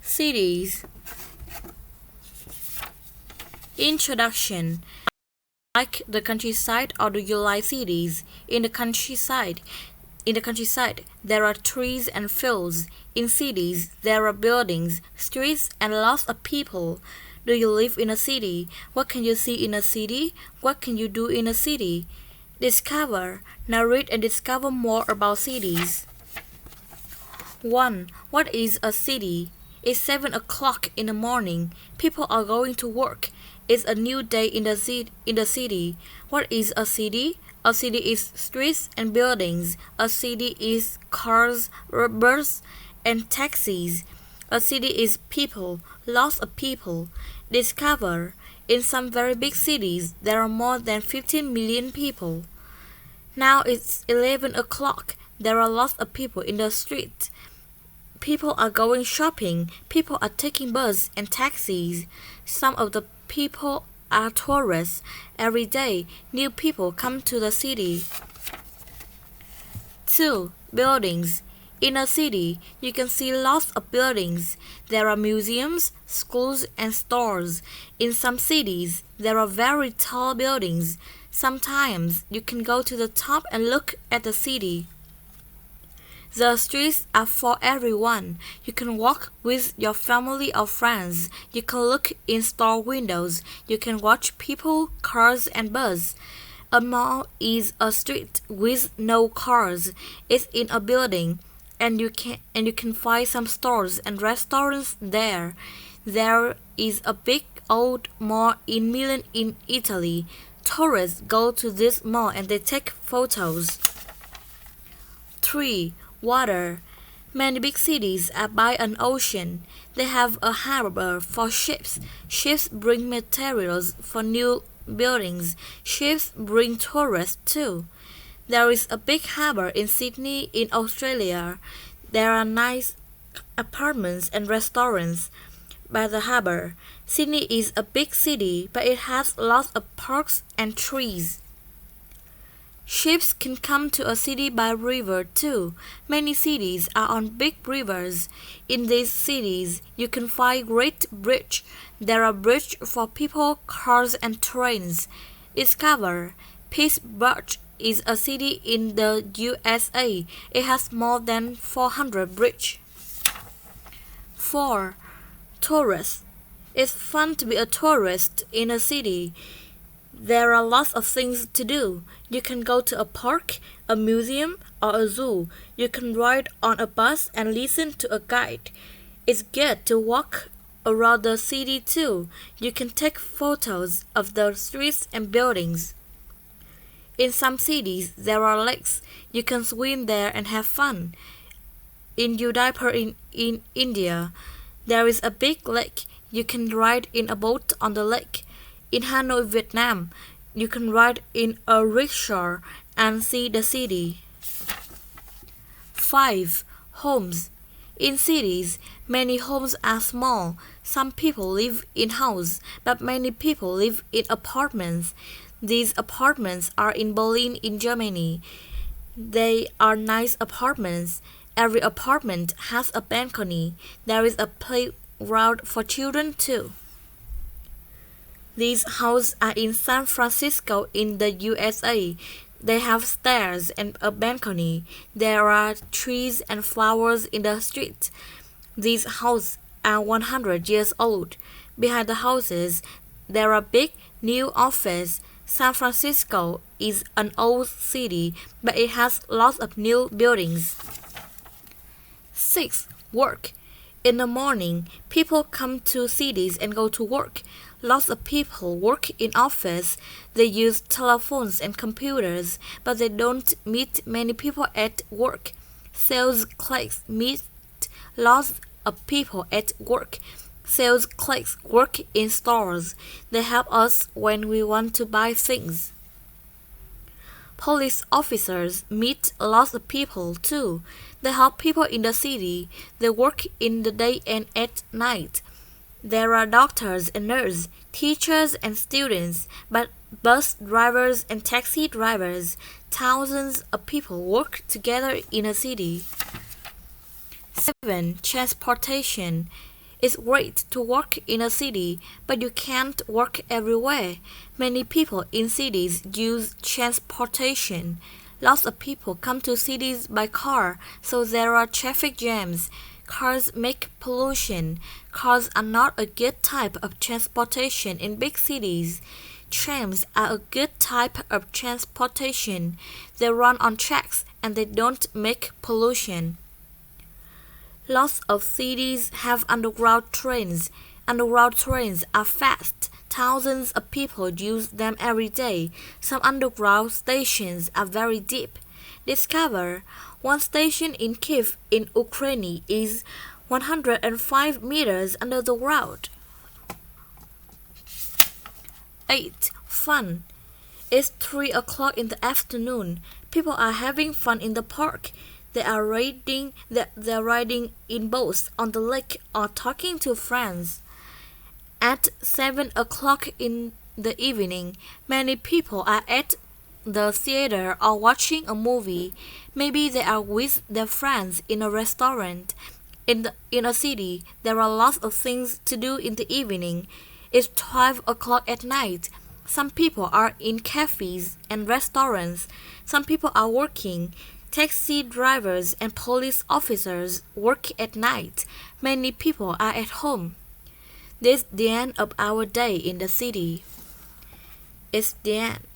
Cities. Introduction. Like the countryside, or do you like cities? In the countryside, there are trees and fields. In cities, there are buildings, streets, and lots of people. Do you live in a city? What can you see in a city? What can you do in a city? Discover. Now read and discover more about cities. 1. What is a city? It's 7 o'clock in the morning. People are going to work. It's a new day in the city. What is a city? A city is streets and buildings. A city is cars, buses, and taxis. A city is people, lots of people. Discover. In some very big cities, there are more than 15 million people. Now it's 11 o'clock. There are lots of people in the street. People are going shopping. People are taking buses and taxis. Some of the people are tourists. Every day, new people come to the city. 2. Buildings. In a city, you can see lots of buildings. There are museums, schools, and stores. In some cities, there are very tall buildings. Sometimes you can go to the top and look at the city. The streets are for everyone. You can walk with your family or friends. You can look in store windows. You can watch people, cars, and buses. A mall is a street with no cars. It's in a building, and you can find some stores and restaurants there. There is a big old mall in Milan in Italy. Tourists go to this mall and they take photos. 3. Water. Many big cities are by an ocean. They have a harbor for ships. Ships bring materials for new buildings. Ships bring tourists too. There is a big harbor in Sydney in Australia. There are nice apartments and restaurants by the harbor. Sydney is a big city, but it has lots of parks and trees. Ships can come to a city by river too. Many cities are on big rivers. In these cities, you can find great bridges. There are bridges for people, cars, and trains. Discover. Pittsburgh is a city in the USA. It has more than 400 bridges. 4. Tourists. It's fun to be a tourist in a city. There are lots of things to do. You can go to a park, a museum, or a zoo. You can ride on a bus and listen to a guide. It's good to walk around the city too. You can take photos of the streets and buildings. In some cities, there are lakes. You can swim there and have fun. In Udaipur in India, there is a big lake. You can ride in a boat on the lake. In Hanoi, Vietnam, you can ride in a rickshaw and see the city. 5. Homes. In cities, many homes are small. Some people live in houses, but many people live in apartments. These apartments are in Berlin in Germany. They are nice apartments. Every apartment has a balcony. There is a playground for children too. These houses are in San Francisco in the USA. They have stairs and a balcony. There are trees and flowers in the street. These houses are 100 years old. Behind the houses, there are big new offices. San Francisco is an old city, but it has lots of new buildings. 6. Work. In the morning, people come to cities and go to work. Lots of people work in office. They use telephones and computers, but they don't meet many people at work. Sales clerks meet lots of people at work. Sales clerks work in stores. They help us when we want to buy things. Police officers meet lots of people too. They help people in the city. They work in the day and at night. There are doctors and nurses, teachers and students, but bus drivers and taxi drivers. Thousands of people work together in a city. 7. Transportation. It's great to work in a city, but you can't work everywhere. Many people in cities use transportation. Lots of people come to cities by car, so there are traffic jams. Cars make pollution. Cars are not a good type of transportation in big cities. Trams are a good type of transportation. They run on tracks and they don't make pollution. Lots of cities have underground trains. Underground trains are fast. Thousands of people use them every day. Some underground stations are very deep. Discover one station in Kiev in Ukraine is 105 meters under the ground. 8. Fun. It's 3 o'clock in the afternoon. People are having fun in the park. They're riding in boats on the lake or talking to friends. At 7 o'clock in the evening, many people are at the theater or watching a movie. Maybe they are with their friends in a restaurant. In a city, there are lots of things to do in the evening. It's 12 o'clock at night. Some people are in cafes and restaurants. Some people are working. Taxi drivers and police officers work at night. Many people are at home. This is the end of our day in the city. It's the end.